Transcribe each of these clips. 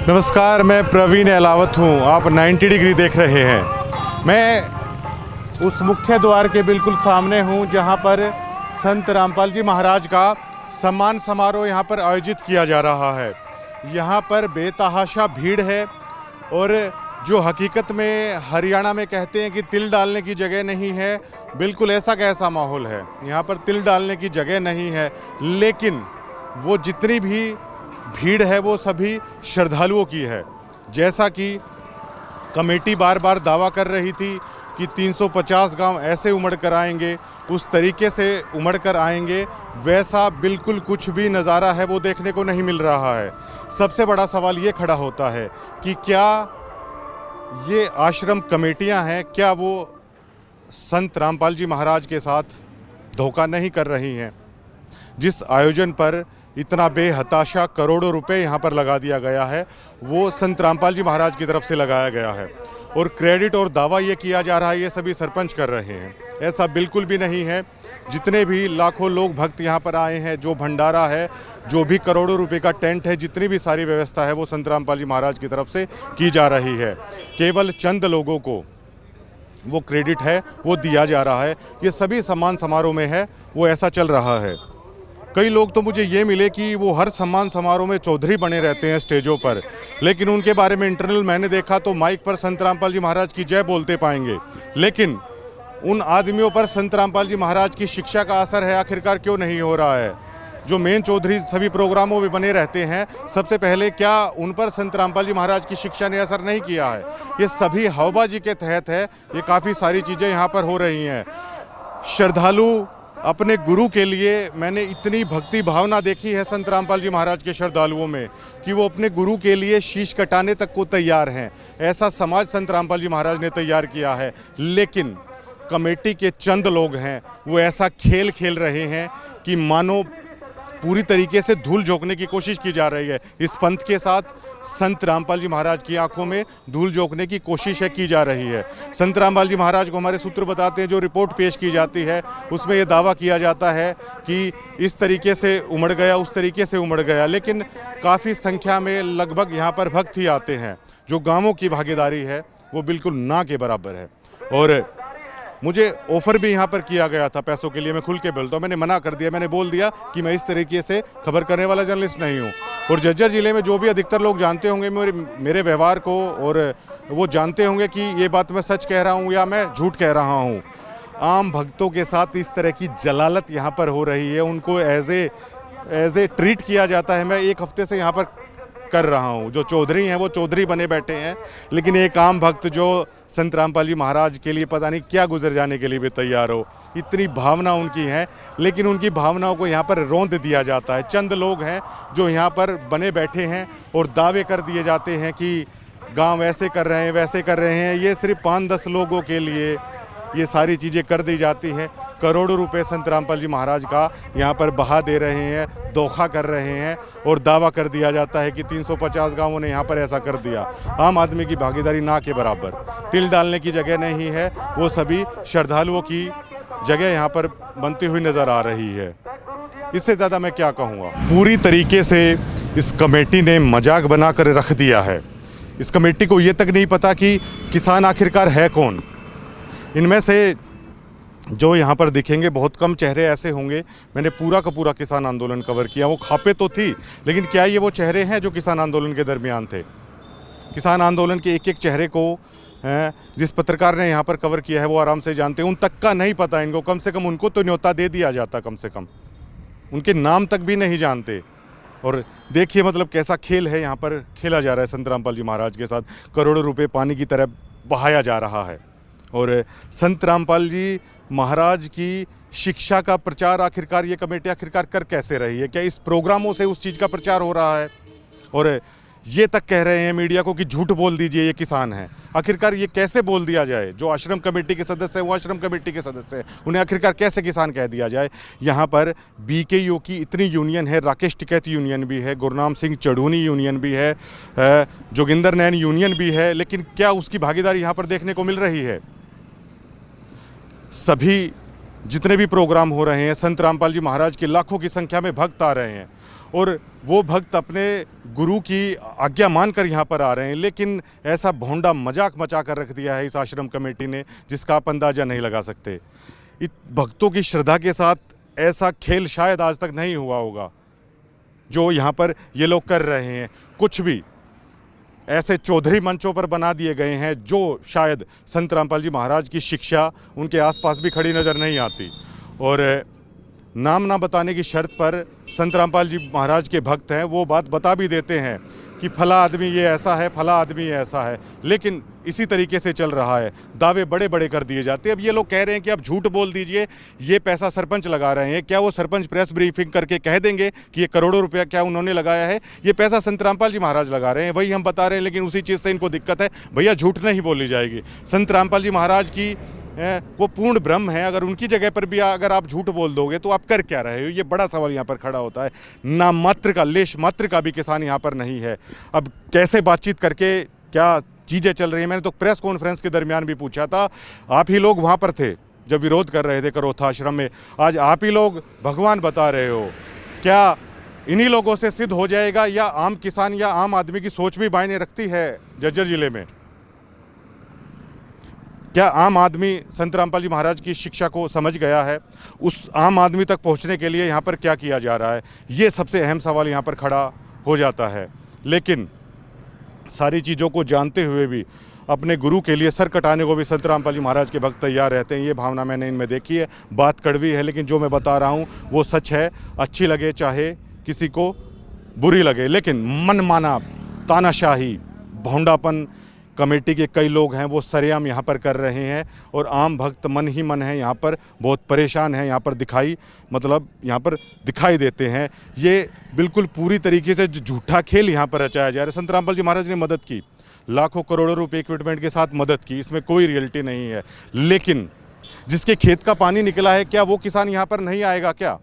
नमस्कार, मैं प्रवीण अहलावत हूँ। आप 90 डिग्री देख रहे हैं। मैं उस मुख्य द्वार के बिल्कुल सामने हूँ जहाँ पर संत रामपाल जी महाराज का सम्मान समारोह यहाँ पर आयोजित किया जा रहा है। यहाँ पर बेतहाशा भीड़ है और जो हकीकत में हरियाणा में कहते हैं कि तिल डालने की जगह नहीं है, बिल्कुल ऐसा कैसा माहौल है। यहाँ पर तिल डालने की जगह नहीं है, लेकिन वो जितनी भी भीड़ है वो सभी श्रद्धालुओं की है। जैसा कि कमेटी बार बार दावा कर रही थी कि 350 गांव ऐसे उमड़ कर आएंगे, उस तरीके से उमड़ कर आएंगे, वैसा बिल्कुल कुछ भी नज़ारा है वो देखने को नहीं मिल रहा है। सबसे बड़ा सवाल ये खड़ा होता है कि क्या ये आश्रम कमेटियां हैं, क्या वो संत रामपाल जी महाराज के साथ धोखा नहीं कर रही हैं? जिस आयोजन पर इतना बेहताशा करोड़ों रुपए यहाँ पर लगा दिया गया है, वो संत रामपाल जी महाराज की तरफ से लगाया गया है और क्रेडिट और दावा ये किया जा रहा है ये सभी सरपंच कर रहे हैं। ऐसा बिल्कुल भी नहीं है। जितने भी लाखों लोग भक्त यहाँ पर आए हैं, जो भंडारा है, जो भी करोड़ों रुपए का टेंट है, जितनी भी सारी व्यवस्था है वो संत रामपाल जी महाराज की तरफ से की जा रही है। केवल चंद लोगों को वो क्रेडिट है वो दिया जा रहा है। ये सभी सम्मान समारोह में है वो ऐसा चल रहा है। कई लोग तो मुझे ये मिले कि वो हर सम्मान समारोह में चौधरी बने रहते हैं स्टेजों पर, लेकिन उनके बारे में इंटरनल मैंने देखा तो माइक पर संत रामपाल जी महाराज की जय बोलते पाएंगे, लेकिन उन आदमियों पर संत रामपाल जी महाराज की शिक्षा का असर है आखिरकार क्यों नहीं हो रहा है? जो मेन चौधरी सभी प्रोग्रामों में बने रहते हैं, सबसे पहले क्या उन पर संत रामपाल जी महाराज की शिक्षा ने असर नहीं किया है? ये सभी हवाबाजी के तहत है। ये काफ़ी सारी चीज़ें यहाँ पर हो रही हैं। श्रद्धालु अपने गुरु के लिए, मैंने इतनी भक्ति भावना देखी है संत रामपाल जी महाराज के श्रद्धालुओं में कि वो अपने गुरु के लिए शीश कटाने तक को तैयार हैं। ऐसा समाज संत रामपाल जी महाराज ने तैयार किया है। लेकिन कमेटी के चंद लोग हैं वो ऐसा खेल खेल रहे हैं कि मानो पूरी तरीके से धूल झोंकने की कोशिश की जा रही है। इस पंथ के साथ संत रामपाल जी महाराज की आंखों में धूल झोंकने की कोशिश की जा रही है। संत रामपाल जी महाराज को हमारे सूत्र बताते हैं, जो रिपोर्ट पेश की जाती है उसमें ये दावा किया जाता है कि इस तरीके से उमड़ गया, उस तरीके से उमड़ गया, लेकिन काफ़ी संख्या में लगभग यहाँ पर भक्त ही आते हैं। जो गाँवों की भागीदारी है वो बिल्कुल ना के बराबर है। और मुझे ऑफ़र भी यहाँ पर किया गया था पैसों के लिए, मैं खुल के बोलता हूँ, मैंने मना कर दिया। मैंने बोल दिया कि मैं इस तरीके से खबर करने वाला जर्नलिस्ट नहीं हूँ। और झज्जर ज़िले में जो भी अधिकतर लोग जानते होंगे मेरे व्यवहार को, और वो जानते होंगे कि ये बात मैं सच कह रहा हूँ या मैं झूठ कह रहा हूँ। आम भक्तों के साथ इस तरह की जलालत यहाँ पर हो रही है, उनको एज ए ट्रीट किया जाता है। मैं एक हफ्ते से यहाँ पर कर रहा हूँ। जो चौधरी हैं वो चौधरी बने बैठे हैं, लेकिन एक आम भक्त जो संत रामपाल जी महाराज के लिए पता नहीं क्या गुजर जाने के लिए भी तैयार हो, इतनी भावना उनकी है, लेकिन उनकी भावनाओं को यहाँ पर रौंद दिया जाता है। चंद लोग हैं जो यहाँ पर बने बैठे हैं और दावे कर दिए जाते हैं कि गांव ऐसे कर रहे हैं, वैसे कर रहे हैं। ये सिर्फ 5-10 लोगों के लिए ये सारी चीज़ें कर दी जाती हैं। करोड़ों रुपए संत रामपाल जी महाराज का यहाँ पर बहा दे रहे हैं, धोखा कर रहे हैं, और दावा कर दिया जाता है कि 350 गांवों ने यहाँ पर ऐसा कर दिया। आम आदमी की भागीदारी ना के बराबर। तिल डालने की जगह नहीं है, वो सभी श्रद्धालुओं की जगह यहाँ पर बनती हुई नज़र आ रही है। इससे ज़्यादा मैं क्या कहूँगा। पूरी तरीके से इस कमेटी ने मजाक बना कर रख दिया है। इस कमेटी को ये तक नहीं पता कि किसान आखिरकार है कौन। इनमें से जो यहाँ पर दिखेंगे बहुत कम चेहरे ऐसे होंगे। मैंने पूरा का पूरा किसान आंदोलन कवर किया। वो खापे तो थी, लेकिन क्या ये वो चेहरे हैं जो किसान आंदोलन के दरमियान थे? किसान आंदोलन के एक एक चेहरे को जिस पत्रकार ने यहाँ पर कवर किया है वो आराम से जानते हैं। उन तक का नहीं पता इनको। कम से कम उनको तो न्योता दे दिया जाता, कम से कम उनके नाम तक भी नहीं जानते। और देखिए मतलब कैसा खेल है यहाँ पर खेला जा रहा है संत रामपाल जी महाराज के साथ। करोड़ों रुपये पानी की तरह बहाया जा रहा है। और संत रामपाल जी महाराज की शिक्षा का प्रचार आखिरकार ये कमेटी आखिरकार कर कैसे रही है? क्या इस प्रोग्रामों से उस चीज़ का प्रचार हो रहा है? और ये तक कह रहे हैं मीडिया को कि झूठ बोल दीजिए, ये किसान हैं। आखिरकार ये कैसे बोल दिया जाए? जो आश्रम कमेटी के सदस्य हैं वो आश्रम कमेटी के सदस्य हैं, उन्हें आखिरकार कैसे किसान कह दिया जाए? यहाँ पर बीकेयू की इतनी यूनियन है, राकेश टिकैत यूनियन भी है, गुरनाम सिंह चढ़ूनी यूनियन भी है, जोगिंदर नैन यूनियन भी है, लेकिन क्या उसकी भागीदारी यहाँ पर देखने को मिल रही है? सभी जितने भी प्रोग्राम हो रहे हैं, संत रामपाल जी महाराज के लाखों की संख्या में भक्त आ रहे हैं और वो भक्त अपने गुरु की आज्ञा मानकर यहाँ पर आ रहे हैं, लेकिन ऐसा भोंडा मजाक मचा कर रख दिया है इस आश्रम कमेटी ने जिसका आप अंदाज़ा नहीं लगा सकते। इत भक्तों की श्रद्धा के साथ ऐसा खेल शायद आज तक नहीं हुआ होगा जो यहाँ पर ये लोग कर रहे हैं। कुछ भी ऐसे चौधरी मंचों पर बना दिए गए हैं जो शायद संत रामपाल जी महाराज की शिक्षा उनके आसपास भी खड़ी नज़र नहीं आती। और नाम ना बताने की शर्त पर संत रामपाल जी महाराज के भक्त हैं, वो बात बता भी देते हैं कि फला आदमी ये ऐसा है, फला आदमी ये ऐसा है, लेकिन इसी तरीके से चल रहा है। दावे बड़े बड़े कर दिए जाते हैं। अब ये लोग कह रहे हैं कि आप झूठ बोल दीजिए, ये पैसा सरपंच लगा रहे हैं। क्या वो सरपंच प्रेस ब्रीफिंग करके कह देंगे कि ये करोड़ों रुपया क्या उन्होंने लगाया है? ये पैसा संत रामपाल जी महाराज लगा रहे हैं, वही हम बता रहे हैं, लेकिन उसी चीज़ से इनको दिक्कत है। भैया झूठ नहीं बोली जाएगी। संत रामपाल जी महाराज की वो पूर्ण ब्रह्म है। अगर उनकी जगह पर भी अगर आप झूठ बोल दोगे तो आप कर क्या रहे हो? ये बड़ा सवाल यहाँ पर खड़ा होता है। नाम मात्र का, लेश मात्र का भी किसान यहाँ पर नहीं है। अब कैसे बातचीत करके क्या चीज़ें चल रही हैं? मैंने तो प्रेस कॉन्फ्रेंस के दरमियान भी पूछा था, आप ही लोग वहाँ पर थे जब विरोध कर रहे थे करोथा आश्रम में, आज आप ही लोग भगवान बता रहे हो। क्या इन्हीं लोगों से सिद्ध हो जाएगा या आम किसान या आम आदमी की सोच भी मायने रखती है? झज्जर जिले में क्या आम आदमी संत रामपाल जी महाराज की शिक्षा को समझ गया है? उस आम आदमी तक पहुंचने के लिए यहाँ पर क्या किया जा रहा है? ये सबसे अहम सवाल यहाँ पर खड़ा हो जाता है। लेकिन सारी चीज़ों को जानते हुए भी अपने गुरु के लिए सर कटाने को भी संत रामपाल जी महाराज के भक्त तैयार रहते हैं। ये भावना मैंने इनमें देखी है। बात कड़वी है, लेकिन जो मैं बता रहा हूँ वो सच है। अच्छी लगे चाहे किसी को बुरी लगे, लेकिन मनमाना तानाशाही भोंडापन कमेटी के कई लोग हैं वो सरेआम यहाँ पर कर रहे हैं, और आम भक्त मन ही मन है यहाँ पर बहुत परेशान है। यहाँ पर दिखाई देते हैं। ये बिल्कुल पूरी तरीके से झूठा खेल यहाँ पर रचाया जा रहा है। संत रामपाल जी महाराज ने मदद की, लाखों करोड़ों रुपए इक्विपमेंट के साथ मदद की, इसमें कोई रियलिटी नहीं है। लेकिन जिसके खेत का पानी निकला है, क्या वो किसान यहाँ पर नहीं आएगा क्या?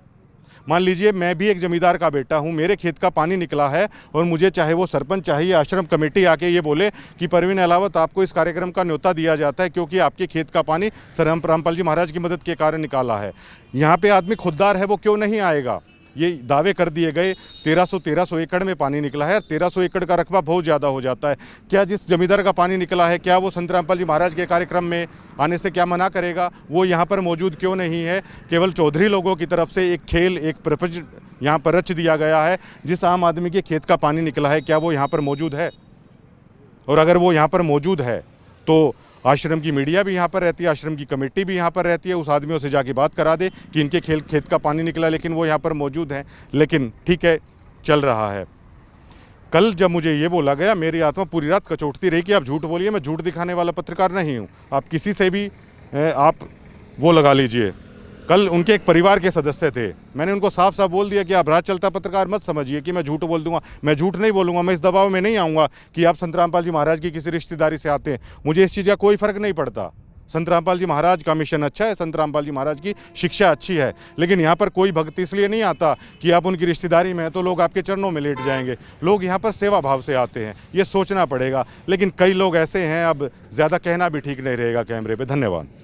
मान लीजिए मैं भी एक जमींदार का बेटा हूं, मेरे खेत का पानी निकला है और मुझे चाहे वो सरपंच चाहे या आश्रम कमेटी आके ये बोले कि परवीन अहलावत आपको इस कार्यक्रम का न्योता दिया जाता है क्योंकि आपके खेत का पानी संत रामपाल जी महाराज की मदद के कारण निकाला है। यहाँ पे आदमी खुददार है, वो क्यों नहीं आएगा? ये दावे कर दिए गए 1300 एकड़ में पानी निकला है। 1300 एकड़ का रकबा बहुत ज़्यादा हो जाता है। क्या जिस जमींदार का पानी निकला है, क्या वो संत रामपाल जी महाराज के कार्यक्रम में आने से क्या मना करेगा? वो यहाँ पर मौजूद क्यों नहीं है? केवल चौधरी लोगों की तरफ से एक खेल, एक प्रपंच यहाँ पर रच दिया गया है। जिस आम आदमी के खेत का पानी निकला है, क्या वो यहाँ पर मौजूद है? और अगर वो यहाँ पर मौजूद है तो आश्रम की मीडिया भी यहाँ पर रहती है, आश्रम की कमेटी भी यहाँ पर रहती है, उस आदमियों से जाके बात करा दे कि इनके खेत का पानी निकला, लेकिन वो यहाँ पर मौजूद हैं। लेकिन ठीक है, चल रहा है। कल जब मुझे ये बोला गया, मेरी आत्मा पूरी रात कचोटती रही कि आप झूठ बोलिए। मैं झूठ दिखाने वाला पत्रकार नहीं हूँ। आप किसी से भी आप वो लगा लीजिए। कल उनके एक परिवार के सदस्य थे, मैंने उनको साफ साफ बोल दिया कि आप राज चलता पत्रकार मत समझिए कि मैं झूठ बोल दूंगा। मैं झूठ नहीं बोलूंगा, मैं इस दबाव में नहीं आऊँगा कि आप संत रामपाल जी महाराज की किसी रिश्तेदारी से आते हैं। मुझे इस चीज़ का कोई फ़र्क नहीं पड़ता। संत रामपाल जी महाराज का मिशन अच्छा है, संत रामपाल जी महाराज की शिक्षा अच्छी है, लेकिन यहाँ पर कोई भक्त इसलिए नहीं आता कि आप उनकी रिश्तेदारी में हैं तो लोग आपके चरणों में लेट जाएंगे। लोग यहाँ पर सेवा भाव से आते हैं, ये सोचना पड़ेगा। लेकिन कई लोग ऐसे हैं, अब ज़्यादा कहना भी ठीक नहीं रहेगा कैमरे पे। धन्यवाद।